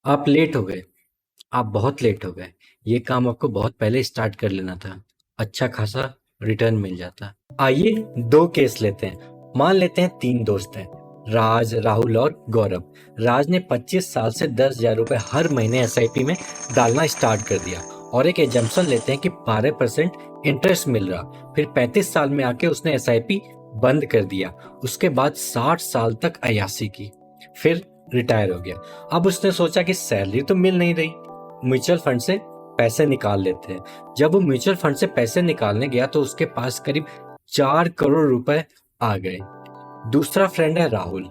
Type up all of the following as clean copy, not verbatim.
आप लेट हो गए। आप बहुत लेट हो गए। ये काम आपको बहुत पहले स्टार्ट कर लेना था। अच्छा खासा रिटर्न मिल जाता। आइए 2 केस लेते हैं। मान लेते हैं 3 दोस्त हैं, राज, राहुल और गौरव। राज ने 25 साल से 10,000 रुपए हर महीने एसआईपी में डालना स्टार्ट कर दिया और एक एजम्पशन लेते हैं कि 12% इंटरेस्ट मिल रहा। फिर 35 साल में आके उसने एसआईपी बंद कर दिया। उसके बाद 60 साल तक अय्याशी की, फिर रिटायर हो गया। अब उसने सोचा कि सैलरी तो मिल नहीं रही, म्यूचुअल फंड से पैसे निकाल लेते हैं। जब वो म्यूचुअल फंड से पैसे निकालने गया तो उसके पास करीब 4 करोड़ रुपए आ गए। दूसरा फ्रेंड है राहुल।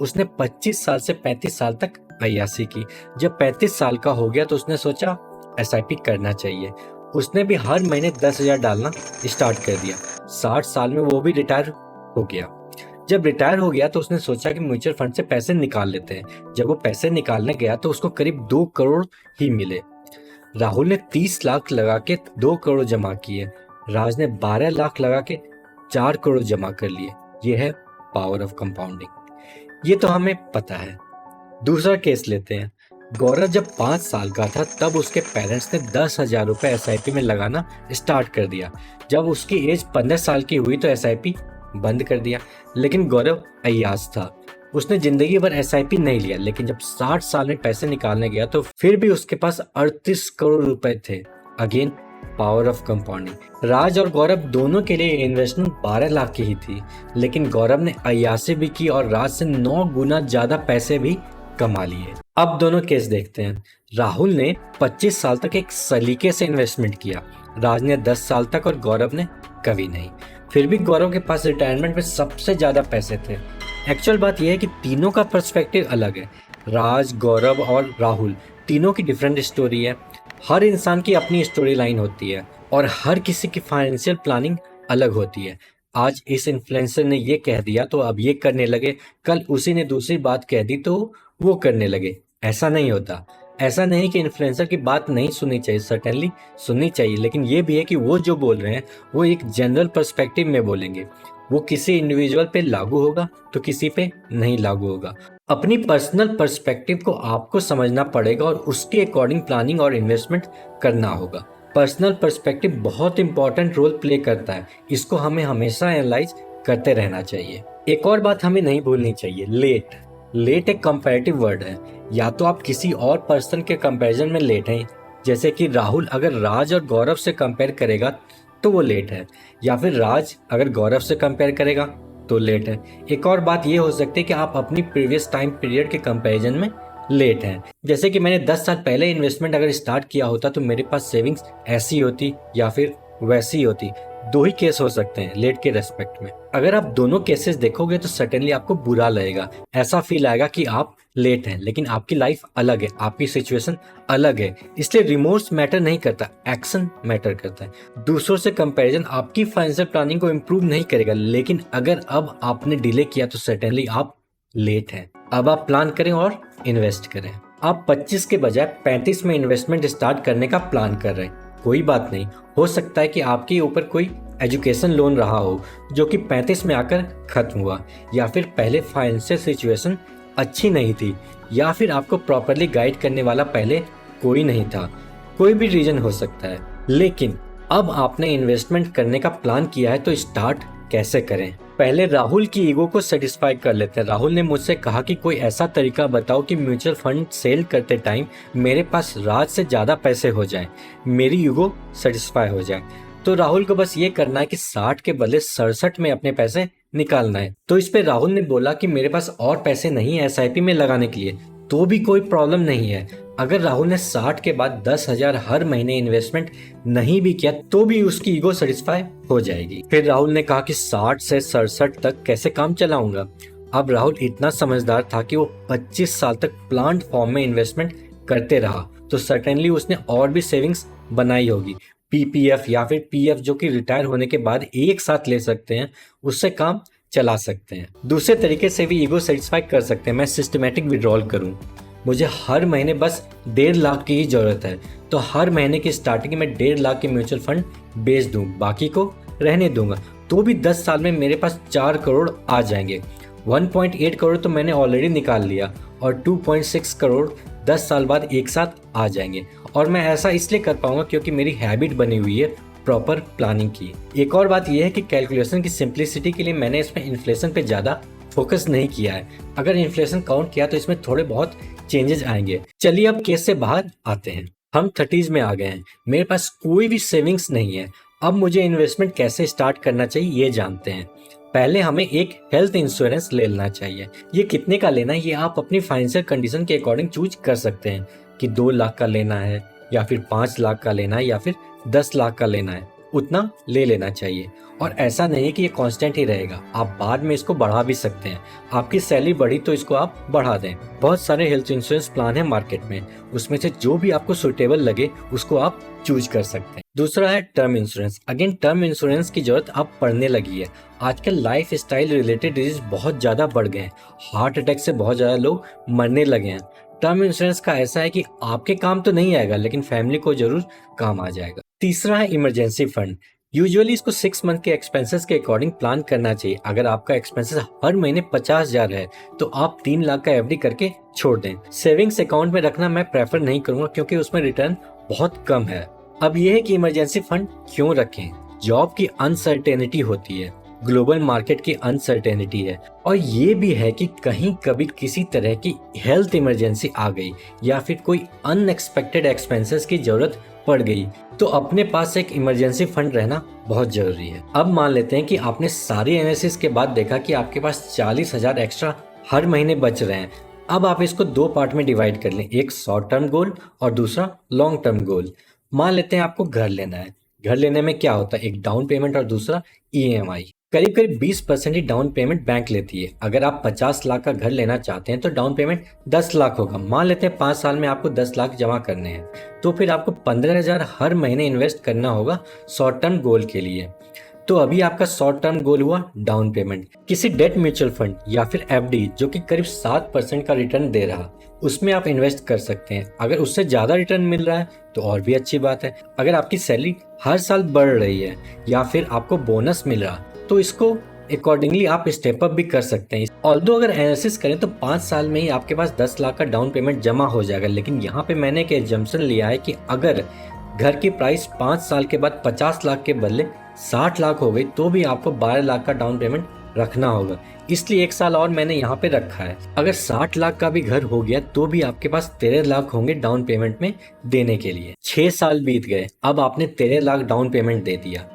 उसने 25 साल से 35 साल तक अय्याशी की। जब 35 साल का हो गया तो उसने सोचा एसआईपी करना चाहिए। उसने भी हर महीने 10,000 डालना स्टार्ट कर दिया। 60 साल में वो भी रिटायर हो गया। जब रिटायर हो गया तो उसने सोचा कि म्यूचुअल फंड से पैसे निकाल लेते हैं। जब वो पैसे निकालने गया तो उसको करीब 2 करोड़ ही मिले। राहुल ने 30 लाख लगा के 2 करोड़ जमा किए। राज ने 12 लाख लगा के 4 करोड़ जमा कर लिए। ये है पावर ऑफ कंपाउंडिंग। ये तो हमें पता है। दूसरा केस लेते हैं। गौरव जब 5 साल का था तब उसके पेरेंट्स ने 10,000 रुपए एसआईपी में लगाना स्टार्ट कर दिया। जब उसकी एज 15 साल की हुई तो एसआईपी बंद कर दिया। लेकिन गौरव अय्याश था। उसने जिंदगी भर एसआईपी नहीं लिया, लेकिन जब 60 साल में पैसे निकालने गया तो फिर भी उसके पास 38 करोड़ रुपए थे। Again power of compounding. Raj और गौरव दोनों के लिए इन्वेस्टमेंट 12 लाख की ही थी, लेकिन गौरव ने अय्याशी भी की और राज से 9 गुना ज्यादा पैसे भी कमा लिए। अब दोनों केस देखते हैं। राहुल ने 25 साल तक एक सलीके से इन्वेस्टमेंट किया। राज ने 10 साल तक और गौरव ने कभी नहीं। फिर भी गौरव के पास रिटायरमेंट में सबसे ज्यादा पैसे थे। एक्चुअल बात यह है कि तीनों का पर्सपेक्टिव अलग है। राज, गौरव और राहुल तीनों की डिफरेंट स्टोरी है। हर इंसान की अपनी स्टोरी लाइन होती है और हर किसी की फाइनेंशियल प्लानिंग अलग होती है। आज इस इन्फ्लुएंसर ने ये कह दिया तो अब ये करने लगे, कल उसी ने दूसरी बात कह दी तो वो करने लगे। ऐसा नहीं होता। ऐसा नहीं कि इन्फ्लुएंसर की बात नहीं सुननी चाहिए, सर्टेनली सुननी चाहिए, लेकिन ये भी है कि वो जो बोल रहे हैं वो एक जनरल पर्सपेक्टिव में बोलेंगे। वो किसी इंडिविजुअल पे लागू होगा तो किसी पे नहीं लागू होगा। अपनी पर्सनल पर्सपेक्टिव को आपको समझना पड़ेगा और उसके अकॉर्डिंग प्लानिंग और इन्वेस्टमेंट करना होगा। पर्सनल पर्सपेक्टिव बहुत इंपॉर्टेंट रोल प्ले करता है। इसको हमें हमेशा एनालाइज करते रहना चाहिए। एक और बात हमें नहीं भूलनी चाहिए, लेट एक कंपैरेटिव वर्ड है। या तो आप किसी और पर्सन के कंपैरिजन में लेट हैं, जैसे कि राहुल अगर राज और गौरव से कंपेयर करेगा तो वो लेट है, या फिर राज अगर गौरव से कंपेयर करेगा तो लेट है। एक और बात ये हो सकती है कि आप अपनी प्रीवियस टाइम पीरियड के कंपैरिजन में लेट हैं। जैसे कि मैंने 10 साल पहले इन्वेस्टमेंट अगर स्टार्ट किया होता तो मेरे पास सेविंग्स ऐसी होती या फिर वैसी होती। दो ही केस हो सकते हैं लेट के रेस्पेक्ट में। अगर आप दोनों केसेस देखोगे तो सर्टेनली आपको बुरा लगेगा। ऐसा फील आएगा कि आप लेट हैं, लेकिन आपकी लाइफ अलग है, आपकी सिचुएशन अलग है। इसलिए रिमोर्स मैटर नहीं करता, एक्शन मैटर करता है। दूसरों से कंपैरिजन आपकी फाइनेंशियल प्लानिंग को इम्प्रूव नहीं करेगा, लेकिन अगर अब आपने डिले किया तो सर्टेनली आप लेट हैं। अब आप प्लान करें और इन्वेस्ट करें। आप 25 के बजाय 35 में इन्वेस्टमेंट स्टार्ट करने का प्लान कर रहे हैं, कोई बात नहीं। हो सकता है कि आपके ऊपर कोई एजुकेशन लोन रहा हो जो कि 35 में आकर खत्म हुआ, या फिर पहले फाइनेंशियल सिचुएशन अच्छी नहीं थी, या फिर आपको प्रॉपरली गाइड करने वाला पहले कोई नहीं था। कोई भी रीजन हो सकता है, लेकिन अब आपने इन्वेस्टमेंट करने का प्लान किया है तो स्टार्ट कैसे करें। पहले राहुल की ईगो को सेटिस्फाई कर लेते हैं। राहुल ने मुझसे कहा कि कोई ऐसा तरीका बताओ कि म्यूचुअल फंड सेल करते टाइम मेरे पास राज से ज्यादा पैसे हो जाएं, मेरी ईगो सेटिस्फाई हो जाए। तो राहुल को बस ये करना है कि 60 के बदले 67 में अपने पैसे निकालना है। तो इस पे राहुल ने बोला कि मेरे पास और पैसे नहीं है एसआईपी में लगाने के लिए, तो भी कोई प्रॉब्लम नहीं है। अगर राहुल ने 60 के बाद 10,000 हर महीने इन्वेस्टमेंट नहीं भी किया तो भी उसकी ईगो सेटिस्फाई हो जाएगी। फिर राहुल ने कहा कि 60 से 67 तक कैसे काम चलाऊंगा। अब राहुल इतना समझदार था कि वो 25 साल तक प्लांट फॉर्म में इन्वेस्टमेंट करते रहा, तो सर्टेनली उसने और भी सेविंग्स बनाई होगी। पीपीएफ या फिर पीएफ जो कि रिटायर होने के बाद एक साथ ले सकते हैं, उससे काम चला सकते हैं। दूसरे तरीके से भी ईगो सेटिस्फाई कर सकते हैं। मैं सिस्टमेटिक विड्रॉल करूं, मुझे हर महीने बस 1.5 लाख की ही जरूरत है, तो हर महीने की स्टार्टिंग में 1.5 लाख के म्यूचुअल फंड बेच दूं, बाकी को रहने दूंगा, तो भी 10 साल में मेरे पास 4 करोड़ आ जाएंगे। 1.8 करोड़ तो मैंने ऑलरेडी निकाल लिया और 2.6 करोड़ 10 साल बाद एक साथ आ जाएंगे। और मैं ऐसा इसलिए कर पाऊंगा क्योंकि मेरी हैबिट बनी हुई है प्रॉपर प्लानिंग की। एक और बात यह है कि कैलकुलेशन की सिंप्लिसिटी के लिए मैंने इसमें इन्फ्लेशन पे ज़्यादा फोकस नहीं किया है। अगर इन्फ्लेशन काउंट किया तो इसमें थोड़े बहुत चेंजेस आएंगे। चलिए अब केस से बाहर आते हैं। हम 30s में आ गए हैं, मेरे पास कोई भी सेविंग्स नहीं है। अब मुझे इन्वेस्टमेंट कैसे स्टार्ट करना चाहिए ये जानते हैं। पहले हमें एक हेल्थ इंश्योरेंस ले लेना चाहिए। ये कितने का लेना है ये आप अपनी फाइनेंशियल कंडीशन के अकॉर्डिंग चूज कर सकते हैं कि 2 लाख का लेना है या फिर 5 लाख का लेना है या फिर 10 लाख का लेना है, उतना ले लेना चाहिए। और ऐसा नहीं है कि ये कांस्टेंट ही रहेगा, आप बाद में इसको बढ़ा भी सकते हैं। आपकी सैलरी बढ़ी तो इसको आप बढ़ा दें। बहुत सारे हेल्थ इंश्योरेंस प्लान है मार्केट में, उसमें से जो भी आपको सुटेबल लगे उसको आप चूज कर सकते हैं। दूसरा है term insurance. Again term insurance की जरूरत अब पड़ने लगी है। आजकल लाइफ स्टाइल रिलेटेड डिजीज बहुत ज्यादा बढ़ गए हैं, हार्ट अटैक से बहुत ज्यादा लोग मरने लगे हैं। टर्म इंश्योरेंस का ऐसा है कि आपके काम तो नहीं आएगा लेकिन फैमिली को जरूर काम आ जाएगा। तीसरा है इमरजेंसी फंड। यूजुअली इसको 6 मंथ के एक्सपेंसेस के अकॉर्डिंग प्लान करना चाहिए। अगर आपका एक्सपेंसेस हर महीने 50,000 है तो आप 3 लाख का एफडी करके छोड़ दें। सेविंग्स अकाउंट में रखना मैं प्रेफर नहीं करूंगा क्योंकि उसमें रिटर्न बहुत कम है। अब यह है कि इमरजेंसी फंड क्यों रखें। जॉब की अनसर्टेनिटी होती है, ग्लोबल मार्केट की अनसर्टेनिटी है, और ये भी है कि कहीं कभी किसी तरह की हेल्थ इमरजेंसी आ गई या फिर कोई अनएक्सपेक्टेड एक्सपेंसेस की जरूरत पड़ गई तो अपने पास एक इमरजेंसी फंड रहना बहुत जरूरी है। अब मान लेते हैं कि आपने सारी एनालिसिस के बाद देखा कि आपके पास 40,000 एक्स्ट्रा हर महीने बच रहे हैं। अब आप इसको 2 पार्ट में डिवाइड कर लें, एक शॉर्ट टर्म गोल और दूसरा लॉन्ग टर्म गोल। मान लेते हैं आपको घर लेना है। घर लेने में क्या होता है, एक डाउन पेमेंट और दूसरा ईएमआई। करीब करीब 20% ही डाउन पेमेंट बैंक लेती है। अगर आप 50 लाख का घर लेना चाहते हैं तो डाउन पेमेंट 10 लाख होगा। मान लेते हैं 5 साल में आपको 10 लाख जमा करने हैं तो फिर आपको 15,000 हर महीने इन्वेस्ट करना होगा शॉर्ट टर्म गोल के लिए। तो अभी आपका शॉर्ट टर्म गोल हुआ डाउन पेमेंट। किसी डेट म्यूचुअल फंड या फिर एफडी जो कि करीब 7% का रिटर्न दे रहा, उसमें आप इन्वेस्ट कर सकते हैं। अगर उससे ज्यादा रिटर्न मिल रहा है तो और भी अच्छी बात है। अगर आपकी सैलरी हर साल बढ़ रही है या फिर आपको बोनस मिल रहा तो इसको अकॉर्डिंगली आप स्टेप अप भी कर सकते हैं। ऑल्दो अगर एनालिसिस करें तो 5 साल में ही आपके पास 10 लाख का डाउन पेमेंट जमा हो जाएगा। लेकिन यहाँ पे मैंने एक एजम्पशन लिया है कि अगर घर की प्राइस 5 साल के बाद 50 लाख के बदले 60 लाख हो गई तो भी आपको 12 लाख का डाउन पेमेंट रखना होगा। इसलिए 1 साल और मैंने यहाँ पे रखा है। अगर 60 लाख का भी घर हो गया तो भी आपके पास 13 लाख होंगे डाउन पेमेंट में देने के लिए। 6 साल बीत गए, अब आपने 13 लाख डाउन पेमेंट दे दिया,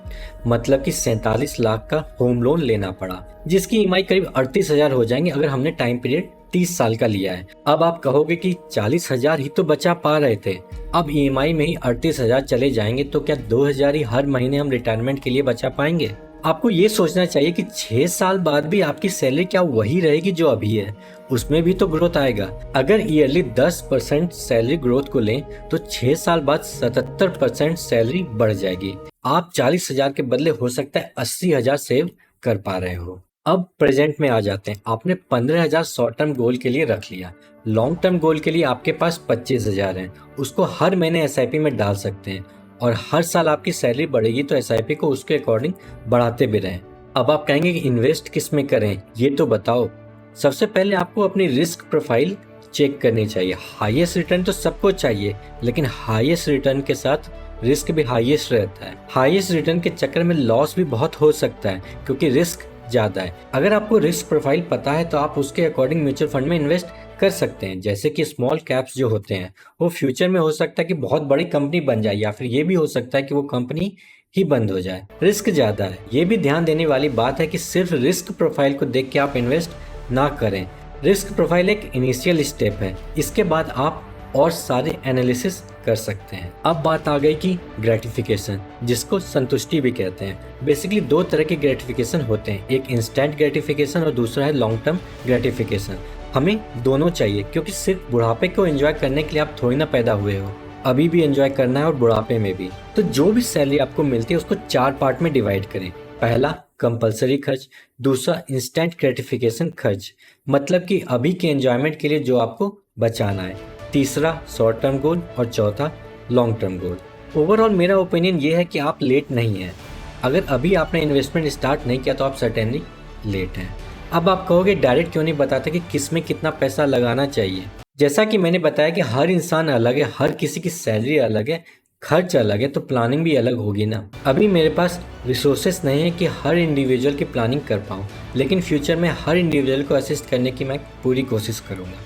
मतलब कि 47 लाख का होम लोन लेना पड़ा, जिसकी ईएमआई करीब 38,000 हो जाएंगे अगर हमने टाइम पीरियड 30 साल का लिया है। अब आप कहोगे कि 40,000 ही तो बचा पा रहे थे, अब ईएमआई में ही 38,000 चले जाएंगे तो क्या 2,000 ही हर महीने हम रिटायरमेंट के लिए बचा पाएंगे? आपको ये सोचना चाहिए कि 6 साल बाद भी आपकी सैलरी क्या वही रहेगी जो अभी है, उसमें भी तो ग्रोथ आएगा। अगर ईयरली 10% सैलरी ग्रोथ को लें तो 6 साल बाद 77% सैलरी बढ़ जाएगी। आप 40,000 के बदले हो सकता है 80,000 सेव कर पा रहे हो। अब प्रेजेंट में आ जाते हैं। आपने 15,000 शॉर्ट टर्म गोल के लिए रख लिया। लॉन्ग टर्म गोल के लिए आपके पास 25,000 है, उसको हर महीने एसआईपी में डाल सकते हैं और हर साल आपकी सैलरी बढ़ेगी तो एसआईपी को उसके अकॉर्डिंग बढ़ाते भी रहें। अब आप कहेंगे कि इन्वेस्ट किस में करें, ये तो बताओ। सबसे पहले आपको अपनी रिस्क प्रोफाइल चेक करनी चाहिए। हाईएस्ट रिटर्न तो सबको चाहिए, लेकिन हाईएस्ट रिटर्न के साथ रिस्क भी हाईएस्ट रहता है। हाईएस्ट रिटर्न के चक्कर में लॉस भी बहुत हो सकता है क्योंकि रिस्क ज्यादा है। अगर आपको रिस्क प्रोफाइल पता है तो आप उसके अकॉर्डिंग म्यूचुअल फंड में इन्वेस्ट कर सकते हैं। जैसे कि स्मॉल कैप्स जो होते हैं वो फ्यूचर में हो सकता है कि बहुत बड़ी कंपनी बन जाए या फिर ये भी हो सकता है कि वो कंपनी ही बंद हो जाए। रिस्क ज्यादा है। ये भी ध्यान देने वाली बात है कि सिर्फ रिस्क प्रोफाइल को देख के आप इन्वेस्ट ना करें। रिस्क प्रोफाइल एक इनिशियल स्टेप है, इसके बाद आप और सारे एनालिसिस कर सकते हैं। अब बात आ गई कि ग्रेटिफिकेशन, जिसको संतुष्टि भी कहते हैं। बेसिकली 2 तरह के ग्रेटिफिकेशन होते हैं, एक इंस्टेंट ग्रेटिफिकेशन और दूसरा है लॉन्ग टर्म ग्रेटिफिकेशन। हमें दोनों चाहिए क्योंकि सिर्फ बुढ़ापे को एंजॉय करने के लिए आप थोड़ी ना पैदा हुए हो, अभी भी एंजॉय करना है और बुढ़ापे में भी। तो जो भी सैलरी आपको मिलती है उसको 4 पार्ट में डिवाइड करें। पहला कंपलसरी खर्च, दूसरा इंस्टेंट ग्रेटिफिकेशन खर्च, मतलब कि अभी के एंजॉयमेंट के लिए जो आपको बचाना है, तीसरा शॉर्ट टर्म गोल और चौथा लॉन्ग टर्म गोल। ओवरऑल मेरा ओपिनियन ये है कि आप लेट नहीं हैं। अगर अभी आपने इन्वेस्टमेंट स्टार्ट नहीं किया तो आप सर्टेनली लेट हैं। अब आप कहोगे डायरेक्ट क्यों नहीं बताते कि किस में कितना पैसा लगाना चाहिए। जैसा कि मैंने बताया कि हर इंसान अलग है, हर किसी की सैलरी अलग है, खर्च अलग है, तो प्लानिंग भी अलग होगी ना। अभी मेरे पास रिसोर्सेस नहीं है कि हर इंडिविजुअल की प्लानिंग कर पाऊँ, लेकिन फ्यूचर में हर इंडिविजुअल को असिस्ट करने की मैं पूरी कोशिश करूँगा।